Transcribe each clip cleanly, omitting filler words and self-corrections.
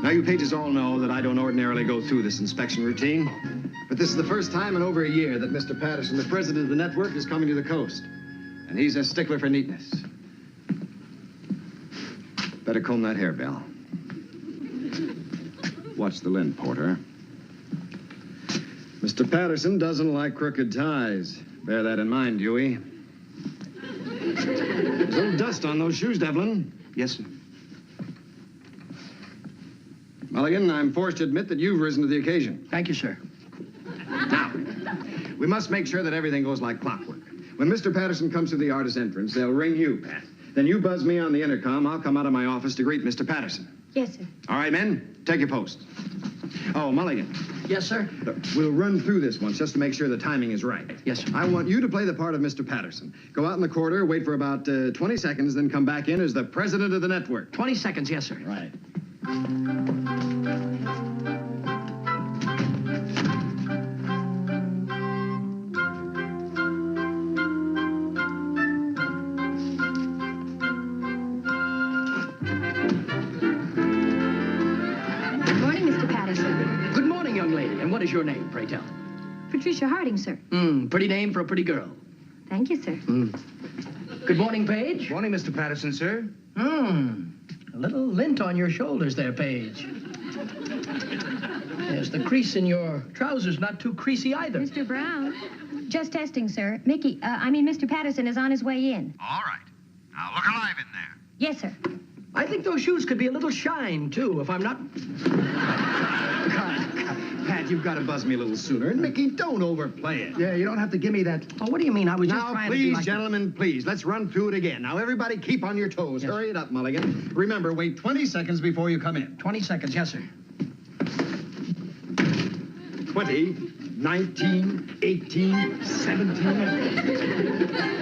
Now, you pages all know that I don't ordinarily go through this inspection routine, but this is the first time in over a year that Mr. Patterson, the president of the network, is coming to the coast. And he's a stickler for neatness. Better comb that hair, Belle. Watch the lint, Porter. Mr. Patterson doesn't like crooked ties. Bear that in mind, Dewey. There's a little dust on those shoes, Devlin. Yes, sir. Mulligan, I'm forced to admit that you've risen to the occasion. Thank you, sir. Now, we must make sure that everything goes like clockwork. When Mr. Patterson comes to the artist entrance, they'll ring you, Pat. Then you buzz me on the intercom. I'll come out of my office to greet Mr. Patterson. Yes, sir. All right, men, take your posts. Oh, Mulligan. Yes, sir. We'll run through this once just to make sure the timing is right. Yes, sir. I want you to play the part of Mr. Patterson. Go out in the corridor, wait for about 20 seconds, then come back in as the president of the network. 20 seconds, yes, sir. Right. Good morning, young lady. And what is your name, pray tell? Patricia Harding, sir. Pretty name for a pretty girl. Thank you, sir. Good morning, Paige. Morning, Mr. Patterson, sir. A little lint on your shoulders there, Paige. Yes, the crease in your trousers not too creasy either. Mr. Brown. Just testing, sir. Mr. Patterson is on his way in. All right. Now, look alive in there. Yes, sir. I think those shoes could be a little shine, too, if I'm not... Pat, you've got to buzz me a little sooner. And, Mickey, don't overplay it. Yeah, you don't have to give me that. Oh, what do you mean? I was just Now, trying to please, be like... gentlemen, please, let's run through it again. Now, everybody keep on your toes. Yes. Hurry it up, Mulligan. Remember, wait 20 seconds before you come in. 20 seconds, yes, sir. 20, 19, 18, 17...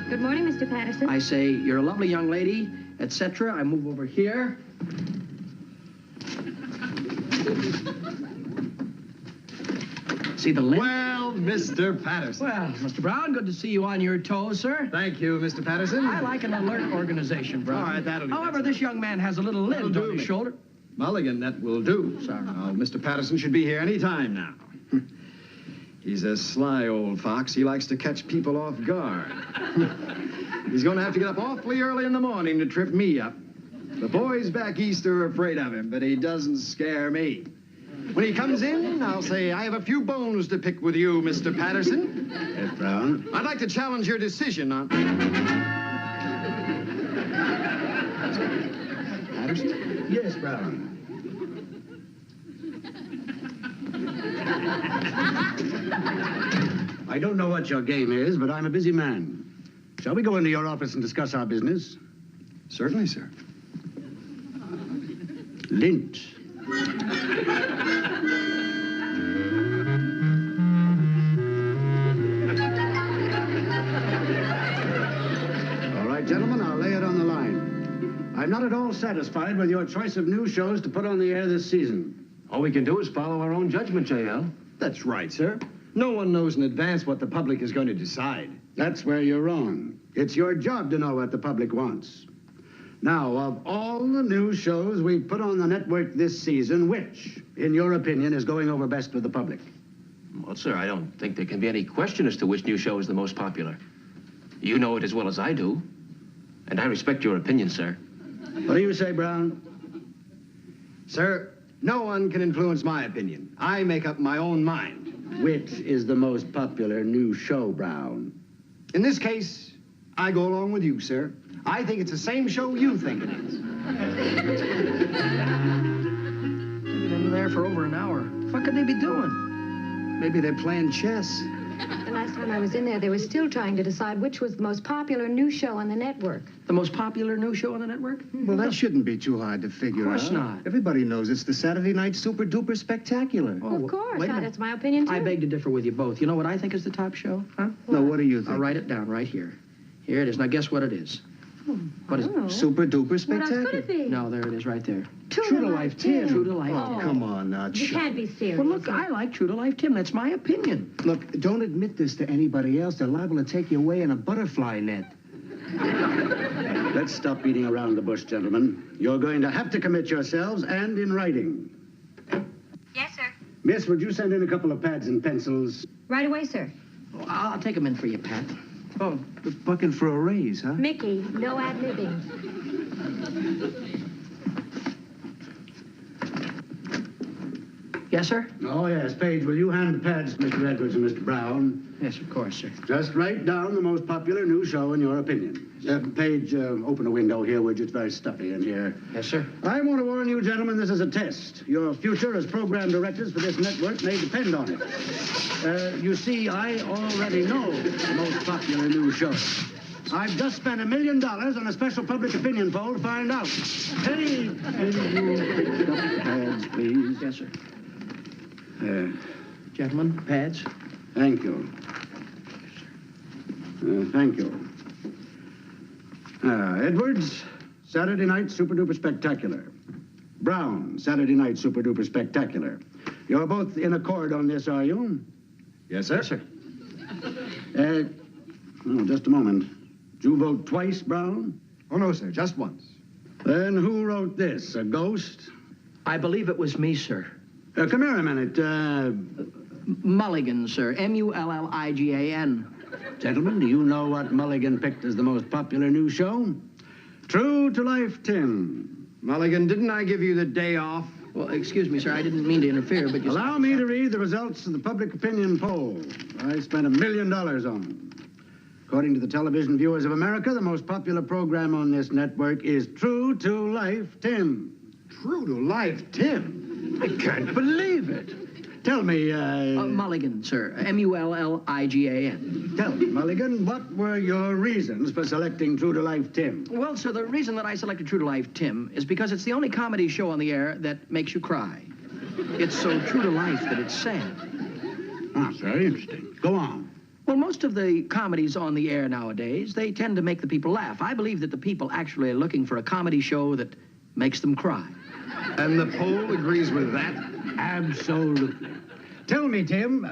Good morning, Mr. Patterson. I say, you're a lovely young lady, etc. I move over here. See the lint? Well, Mr. Patterson. Well, Mr. Brown, good to see you on your toes, sir. Thank you, Mr. Patterson. I like an alert organization, Brown. All right, that'll do. However, this young man has a little lint That'll do, on his Mick. shoulder. Mulligan, that will do. Sorry. Now, Mr. Patterson should be here any time now. He's a sly old fox. He likes to catch people off guard. He's going to have to get up awfully early in the morning to trip me up. The boys back east are afraid of him, but he doesn't scare me. When he comes in, I'll say, I have a few bones to pick with you, Mr. Patterson. Yes, Brown. I'd like to challenge your decision on... Patterson? Yes, Brown. I don't know what your game is, but I'm a busy man. Shall we go into your office and discuss our business? Certainly, sir. Lint. All right, gentlemen, I'll lay it on the line. I'm not at all satisfied with your choice of new shows to put on the air this season. All we can do is follow our own judgment, J.L. That's right, sir. No one knows in advance what the public is going to decide. That's where you're wrong. It's your job to know what the public wants. Now, of all the new shows we've put on the network this season, which, in your opinion, is going over best with the public? Well, sir, I don't think there can be any question as to which new show is the most popular. You know it as well as I do. And I respect your opinion, sir. What do you say, Brown? Sir, no one can influence my opinion. I make up my own mind. Which is the most popular new show, Brown? In this case, I go along with you, sir. I think it's the same show you think it is. They've been there for over an hour. What could they be doing? Maybe they're playing chess. The last time I was in there, they were still trying to decide which was the most popular new show on the network. The most popular new show on the network? Well, that shouldn't be too hard to figure out. Of course not. Everybody knows it's the Saturday Night Super Duper Spectacular. Oh, Of course. wait a minute. That's my opinion, too. I beg to differ with you both. You know what I think is the top show? Huh? No, what do you think? I'll write it down right here. Here it is. Now, guess what it is. What is Oh. Super duper What else could spectacular. it be? No, there it is right there. True to Life Tim. True to Life. Oh, come on now, You Chuck. can't be serious. Well, look, I like True to Life Tim. That's my opinion. Look, don't admit this to anybody else. They're liable to take you away in a butterfly net. Let's stop beating around the bush, gentlemen. You're going to have to commit yourselves, and in writing. Yes, sir. Miss, would you send in a couple of pads and pencils? Right away, sir. Oh, I'll take them in for you, Pat. Oh, bucking for a raise, huh? Mickey, no ad-libbing. Yes, sir? Oh, yes. Paige, will you hand the pads to Mr. Edwards and Mr. Brown? Yes, of course, sir. Just write down the most popular new show in your opinion. Paige, open a window here, would you? It's very stuffy in here. Yes, sir. I want to warn you, gentlemen, this is a test. Your future as program directors for this network may depend on it. You see, I already know the most popular new show. I've just spent $1 million on a special public opinion poll to find out. Hey, can you pick up the pads, please? Yes, sir. Uh, Gentlemen, pads. Thank you. Thank you. Edwards, Saturday Night Super Duper Spectacular. Brown, Saturday Night Super Duper Spectacular. You're both in accord on this, are you? Yes, sir. Yes, sir. Just a moment. Did you vote twice, Brown? Oh, no, sir. Just once. Then who wrote this? A ghost? I believe it was me, sir. Come here a minute. Mulligan, sir. Mulligan. Gentlemen, do you know what Mulligan picked as the most popular new show? True to Life Tim. Mulligan, didn't I give you the day off? Well, excuse me, sir. I didn't mean to interfere, but you... Allow me to read the results of the public opinion poll. I spent $1 million on it. According to the Television Viewers of America, the most popular program on this network is True to Life Tim. True to Life Tim? I can't believe it. Tell me, Mulligan, sir. Mulligan. Tell me, Mulligan, what were your reasons for selecting True to Life Tim? Well, sir, the reason that I selected True to Life Tim is because it's the only comedy show on the air that makes you cry. It's so true to life that it's sad. Ah, very interesting. Go on. Well, most of the comedies on the air nowadays, they tend to make the people laugh. I believe that the people actually are looking for a comedy show that makes them cry. And the poll agrees with that? Absolutely. Tell me, Tim,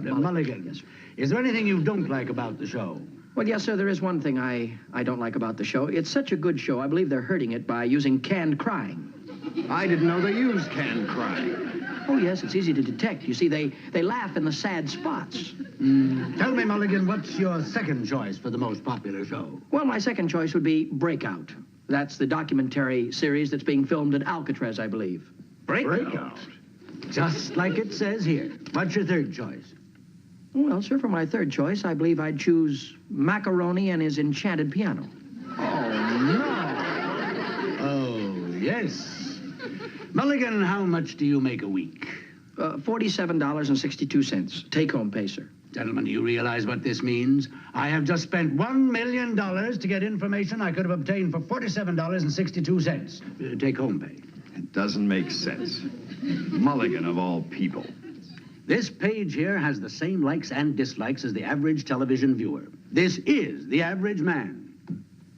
Mulligan, Yes, sir. is there anything you don't like about the show? Well, yes, sir, there is one thing I don't like about the show. It's such a good show, I believe they're hurting it by using canned crying. I didn't know they used canned crying. Oh, yes, it's easy to detect. You see, they laugh in the sad spots. Tell me, Mulligan, what's your second choice for the most popular show? Well, my second choice would be Breakout. That's the documentary series that's being filmed at Alcatraz, I believe. Breakout. Just like it says here. What's your third choice? Well, sir, for my third choice, I believe I'd choose Macaroni and His Enchanted Piano. Oh, yes. Mulligan, how much do you make a week? $47.62. Take-home pay, sir. Gentlemen, do you realize what this means? I have just spent $1 million to get information I could have obtained for $47.62. Take home pay. It doesn't make sense. Mulligan, of all people. This page here has the same likes and dislikes as the average television viewer. This is the average man.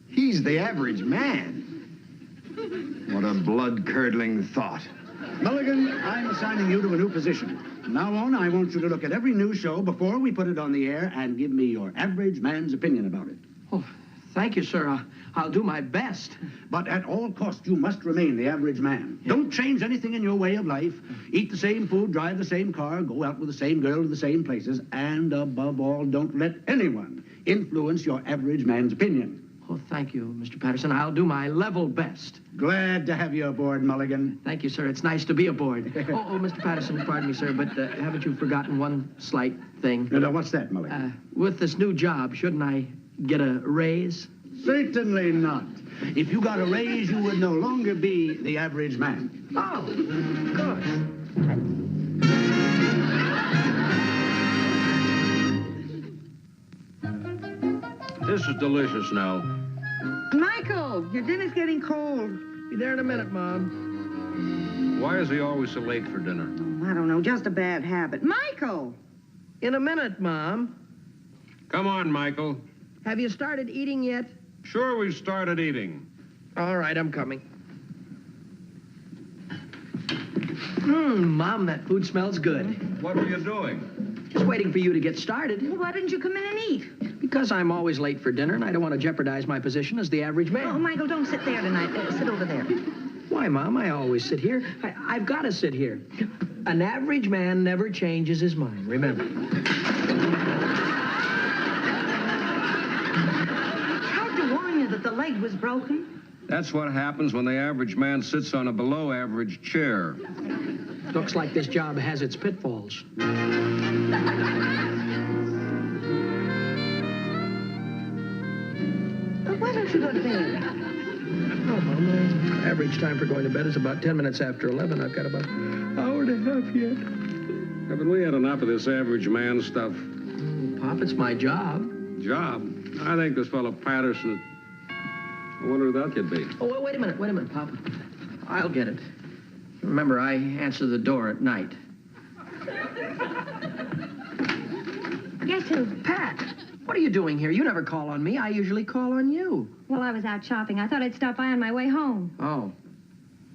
He's the average man. What a blood-curdling thought. Mulligan, I'm assigning you to a new position. From now on, I want you to look at every new show before we put it on the air and give me your average man's opinion about it. Oh, thank you, sir. I'll do my best. But at all costs, you must remain the average man. Yeah. Don't change anything in your way of life. Eat the same food, drive the same car, go out with the same girl to the same places, and above all, don't let anyone influence your average man's opinion. Oh, thank you, Mr. Patterson. I'll do my level best. Glad to have you aboard, Mulligan. Thank you, sir. It's nice to be aboard. Mr. Patterson, pardon me, sir, but haven't you forgotten one slight thing? No, what's that, Mulligan? With this new job, shouldn't I get a raise? Certainly not. If you got a raise, you would no longer be the average man. Oh, of course. This is delicious now. Michael, your dinner's getting cold. Be there in a minute, Mom. Why is he always so late for dinner? I don't know, just a bad habit. Michael! In a minute, Mom. Come on, Michael. Have you started eating yet? Sure, we started eating. All right, I'm coming. Mom, that food smells good. What were you doing? Just waiting for you to get started. Well, why didn't you come in and eat? Because I'm always late for dinner, and I don't want to jeopardize my position as the average man. Oh, Michael, don't sit there tonight. Sit over there. Why, Mom? I always sit here. I've got to sit here. An average man never changes his mind, remember. Tried to warn you that the leg was broken. That's what happens when the average man sits on a below-average chair. Looks like this job has its pitfalls. Why don't you go to bed? Oh, Mom, the average time for going to bed is about 10 minutes after 11. I've got about an hour and a half yet. Haven't we had enough of this average man stuff? Pop, it's my job. Job? I think this fellow Patterson... I wonder who that could be. Oh, wait a minute, Pop. I'll get it. Remember, I answer the door at night. Guess who? Pat, what are you doing here? You never call on me. I usually call on you. Well, I was out shopping. I thought I'd stop by on my way home. Oh.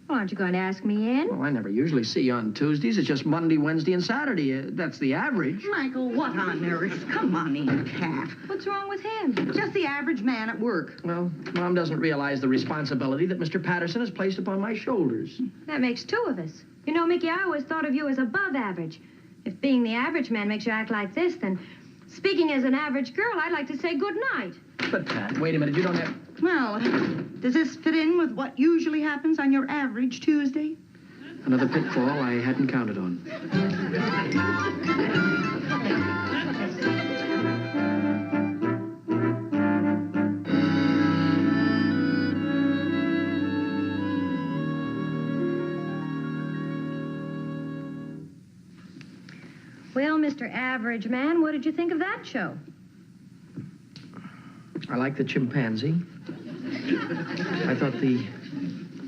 Well, aren't you going to ask me in? Well, I never usually see you on Tuesdays. It's just Monday, Wednesday, and Saturday. That's the average. Michael, what on earth? Come on in, cat. What's wrong with him? Just the average man at work. Well, Mom doesn't realize the responsibility that Mr. Patterson has placed upon my shoulders. That makes two of us. You know, Mickey, I always thought of you as above average. If being the average man makes you act like this, then speaking as an average girl, I'd like to say good night. But, Pat, wait a minute. You don't have... Well, does this fit in with what usually happens on your average Tuesday? Another pitfall I hadn't counted on. Well, Mr. Average Man, what did you think of that show? I like the chimpanzee. I thought the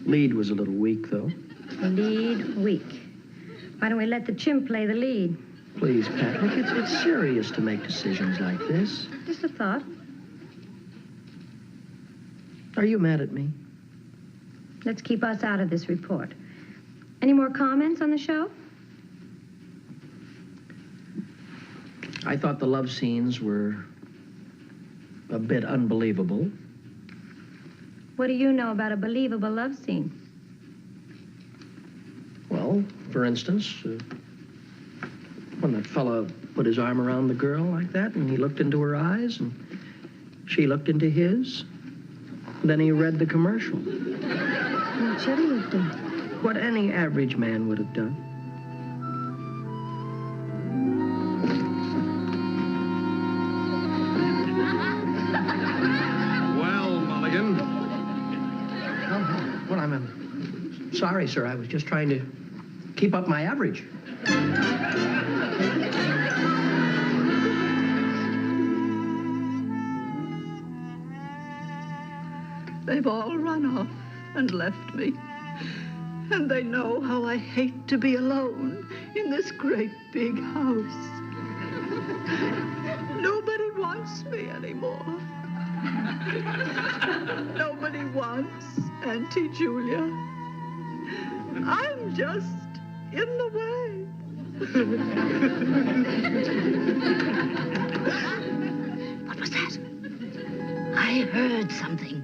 lead was a little weak, though. Lead weak. Why don't we let the chimp play the lead? Please, Pat, look, it's serious to make decisions like this. Just a thought. Are you mad at me? Let's keep us out of this report. Any more comments on the show? I thought the love scenes were a bit unbelievable. What do you know about a believable love scene? Well, for instance, when that fella put his arm around the girl like that, and he looked into her eyes, and she looked into his, then he read the commercial. What should he have done? What any average man would have done. Well, I'm sorry, sir. I was just trying to keep up my average. They've all run off and left me. And they know how I hate to be alone in this great big house. Nobody wants me anymore. Nobody wants Auntie Julia. I'm just in the way. What was that? I heard something.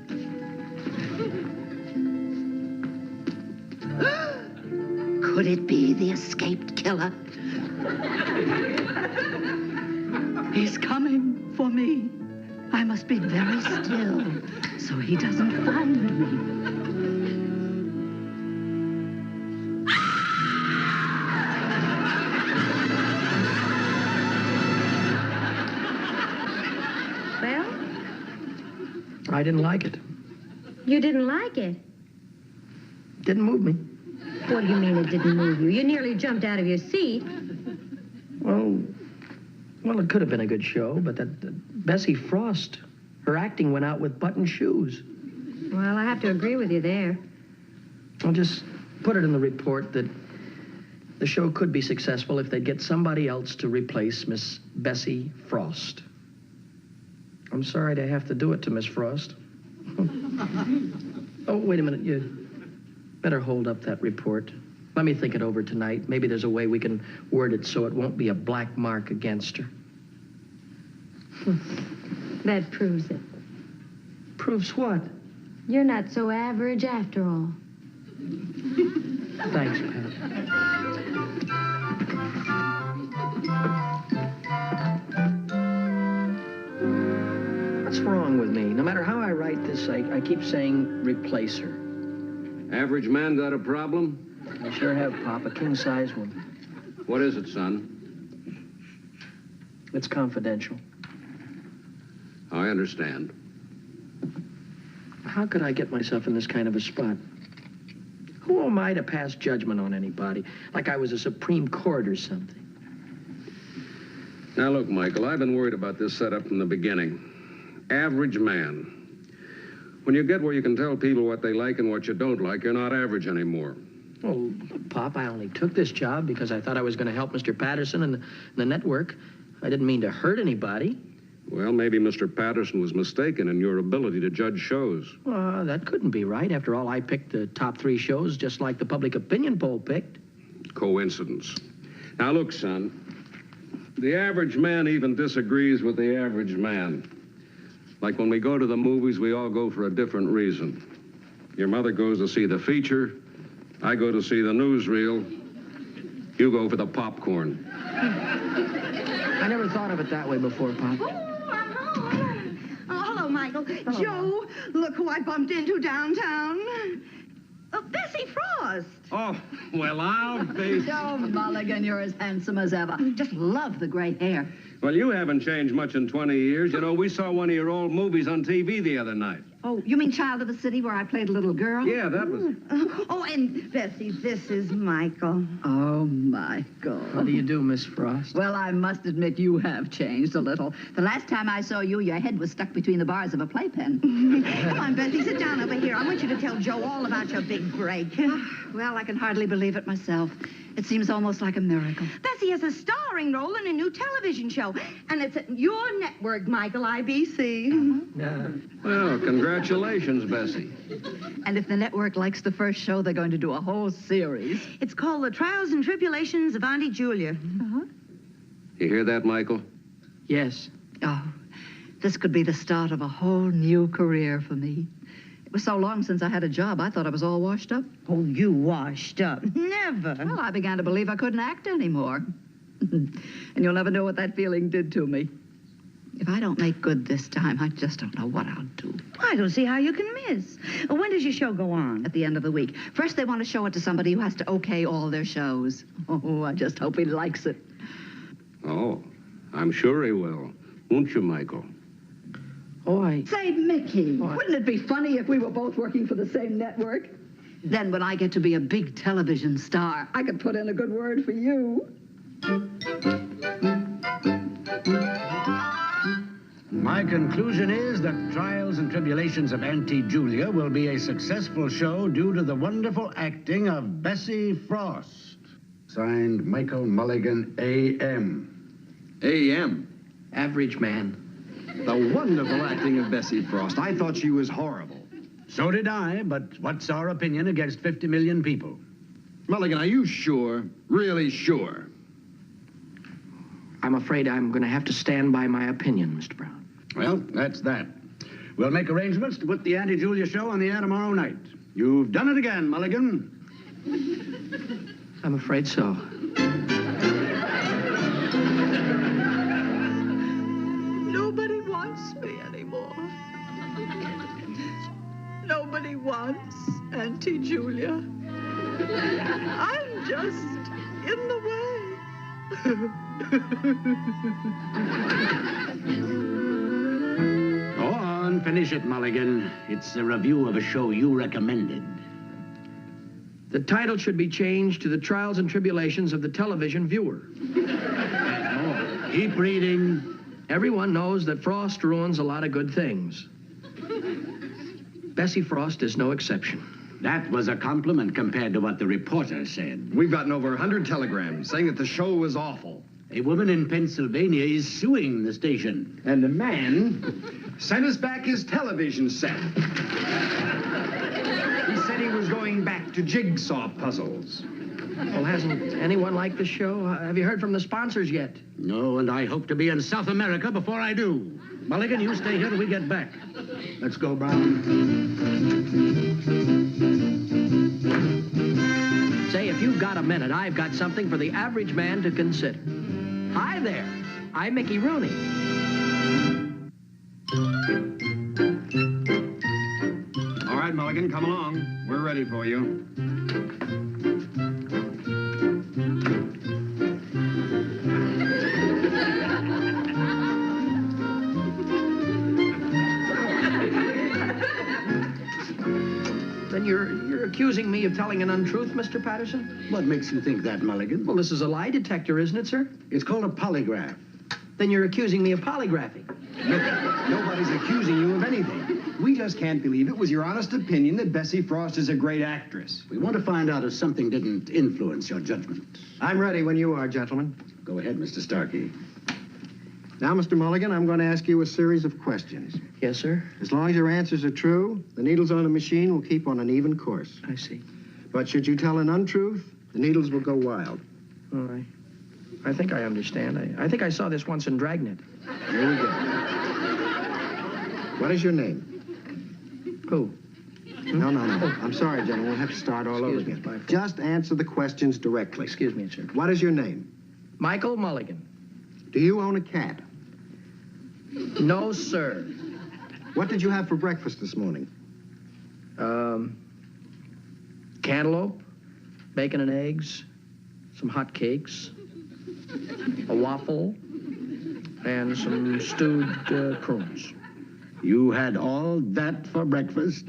Could it be the escaped killer? He's coming for me. I must be very still so he doesn't find me. Well? I didn't like it. You didn't like it? Didn't move me. What do you mean it didn't move you? You nearly jumped out of your seat. Well, it could have been a good show, but that Bessie Frost, her acting went out with button shoes. Well, I have to agree with you there. I'll just put it in the report that the show could be successful if they'd get somebody else to replace Miss Bessie Frost. I'm sorry to have to do it to Miss Frost. Oh, wait a minute. You better hold up that report. Let me think it over tonight. Maybe there's a way we can word it so it won't be a black mark against her. That proves it. Proves what? You're not so average after all. Thanks, Pat. What's wrong with me? No matter how I write this, I keep saying replace her. Average man got a problem? I sure have, Pop. A king-size one. What is it, son? It's confidential. I understand. How could I get myself in this kind of a spot? Who am I to pass judgment on anybody? Like I was a Supreme Court or something. Now, look, Michael, I've been worried about this setup from the beginning. Average man. When you get where you can tell people what they like and what you don't like, you're not average anymore. Well, Pop, I only took this job because I thought I was going to help Mr. Patterson and the network. I didn't mean to hurt anybody. Well, maybe Mr. Patterson was mistaken in your ability to judge shows. Well, that couldn't be right. After all, I picked the top 3 shows just like the public opinion poll picked. Coincidence. Now, look, son. The average man even disagrees with the average man. Like when we go to the movies, we all go for a different reason. Your mother goes to see the feature. I go to see the newsreel. You go for the popcorn. I never thought of it that way before, Pop. Oh, hello, Michael. Joe, look who I bumped into downtown. Bessie Frost. Oh, well, I'll be... Oh, Mulligan, you're as handsome as ever. Just love the gray hair. Well, you haven't changed much in 20 years. You know, we saw one of your old movies on TV the other night. Oh, you mean Child of the City, where I played a little girl? Yeah, that was... Oh, and Bessie, this is Michael. Oh, Michael. How do you do, Miss Frost? Well, I must admit you have changed a little. The last time I saw you, your head was stuck between the bars of a playpen. Come on, Bessie, sit down over here. I want you to tell Joe all about your big break. Well, I can hardly believe it myself. It seems almost like a miracle. Bessie has a starring role in a new television show, and it's at your network, Michael, IBC. Yeah. Well, congratulations, Bessie. And if the network likes the first show, they're going to do a whole series. It's called The Trials and Tribulations of Auntie Julia. You hear that, Michael? Yes. Oh, this could be the start of a whole new career for me. It was so long since I had a job, I thought I was all washed up. Oh, you washed up. Never. Well, I began to believe I couldn't act anymore. And you'll never know what that feeling did to me. If I don't make good this time, I just don't know what I'll do. I don't see how you can miss. When does your show go on? At the end of the week. First, they want to show it to somebody who has to okay all their shows. Oh, I just hope he likes it. Oh, I'm sure he will. Won't you, Michael? Oh, Say, Mickey, What? wouldn't it be funny if we were both working for the same network? Then when I get to be a big television star, I could put in a good word for you. My conclusion is that Trials and Tribulations of Auntie Julia will be a successful show due to the wonderful acting of Bessie Frost. Signed, Michael Mulligan, A.M. A.M. average man. The wonderful acting of Bessie Frost. I thought she was horrible. So did I, but what's our opinion against 50 million people? Mulligan, are you sure? Really sure? I'm afraid I'm going to have to stand by my opinion, Mr. Brown. Well, that's that. We'll make arrangements to put the Auntie Julia show on the air tomorrow night. You've done it again, Mulligan. I'm afraid so. Nobody wants me anymore. Nobody wants Auntie Julia. I'm just in the way. Go on, finish it, Mulligan. It's a review of a show you recommended. The title should be changed to The Trials and Tribulations of the Television Viewer. Oh, keep reading. Everyone knows that Frost ruins a lot of good things. Bessie Frost is no exception. That was a compliment compared to what the reporter said. We've gotten over 100 telegrams saying that the show was awful. A woman in Pennsylvania is suing the station. And a man sent us back his television set. He said he was going back to jigsaw puzzles. Well, hasn't anyone liked the show? Have you heard from the sponsors yet? No, and I hope to be in South America before I do. Mulligan, you stay here till we get back. Let's go, Brown. Say, if you've got a minute, I've got something for the average man to consider. Hi there. I'm Mickey Rooney. All right, Mulligan, come along. We're ready for you. Then you're accusing me of telling an untruth, Mr. Patterson? What makes you think that, Mulligan? Well, this is a lie detector, isn't it, sir? It's called a polygraph. Then you're accusing me of polygraphing. Nobody's accusing you of anything. We just can't believe it was your honest opinion that Bessie Frost is a great actress. We want to find out if something didn't influence your judgment. I'm ready when you are, gentlemen. Go ahead, Mr. Starkey. Now, Mr. Mulligan, I'm going to ask you a series of questions. Yes, sir. As long as your answers are true, the needles on the machine will keep on an even course. I see. But should you tell an untruth, the needles will go wild. Well, I think I understand. I think I saw this once in Dragnet. Here we go. What is your name? Who? No. I'm sorry, gentlemen. We'll have to start all over Excuse me, again. my fault. Just answer the questions directly. Excuse me, sir. What is your name? Michael Mulligan. Do you own a cat? No, sir. What did you have for breakfast this morning? Cantaloupe, bacon and eggs, some hot cakes, a waffle, and some stewed prunes. You had all that for breakfast?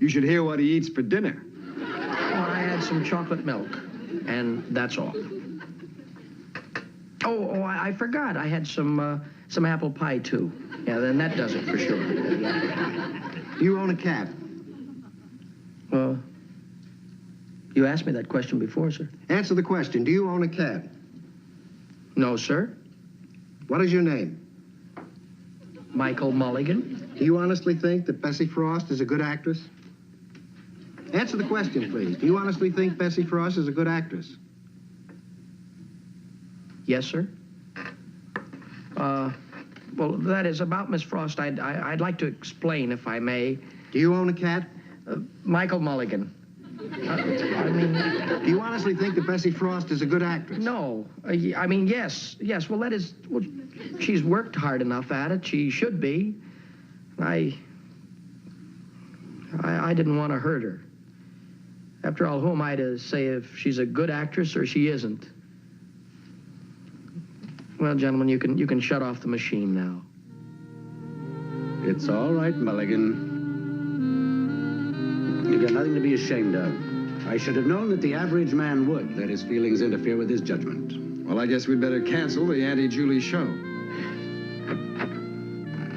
You should hear what he eats for dinner. Oh, I had some chocolate milk, and that's all. Oh, I forgot. I had some apple pie, too. Yeah, then that does it for sure. You own a cat? Well, you asked me that question before, sir. Answer the question. Do you own a cat? No, sir. What is your name? Michael Mulligan. Do you honestly think that Bessie Frost is a good actress? Answer the question, please. Do you honestly think Bessie Frost is a good actress? Yes, sir. Well, that is about Miss Frost. I'd like to explain, if I may. Do you own a cat? Michael Mulligan. Do you honestly think that Bessie Frost is a good actress? No. Yes. Yes, well, she's worked hard enough at it. She should be. I didn't want to hurt her. After all, who am I to say if she's a good actress or she isn't? Well, gentlemen, you can shut off the machine now. It's all right, Mulligan. You've got nothing to be ashamed of. I should have known that the average man would let his feelings interfere with his judgment. Well, I guess we'd better cancel the Auntie Julie show.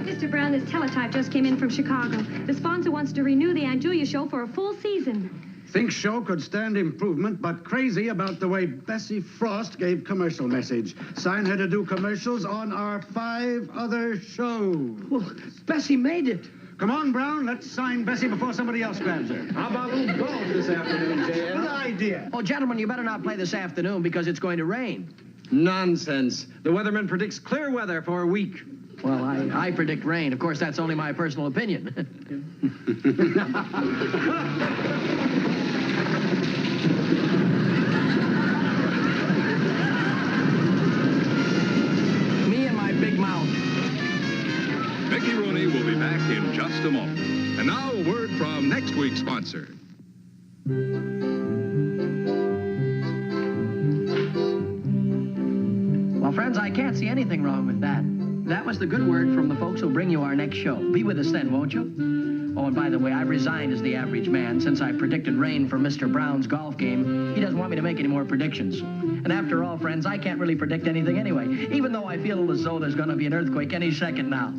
Mr. Brown, this teletype just came in from Chicago. The sponsor wants to renew the Aunt Julia show for a full season. Think show could stand improvement, but crazy about the way Bessie Frost gave commercial message. Sign her to do commercials on our 5 other shows. Well, Bessie made it. Come on, Brown, let's sign Bessie before somebody else grabs her. How about a little golf this afternoon, J.L.? Good idea. Oh, gentlemen, you better not play this afternoon because it's going to rain. Nonsense. The weatherman predicts clear weather for a week. Well, I predict rain. Of course, that's only my personal opinion. Me and my big mouth. Mickey Rooney will be back in just a moment. And now a word from next week's sponsor. Well, friends, I can't see anything wrong with that. That was the good word from the folks who'll bring you our next show. Be with us then, won't you? Oh, and by the way, I've resigned as the average man since I predicted rain for Mr. Brown's golf game. He doesn't want me to make any more predictions. And after all, friends, I can't really predict anything anyway, even though I feel as though there's going to be an earthquake any second now.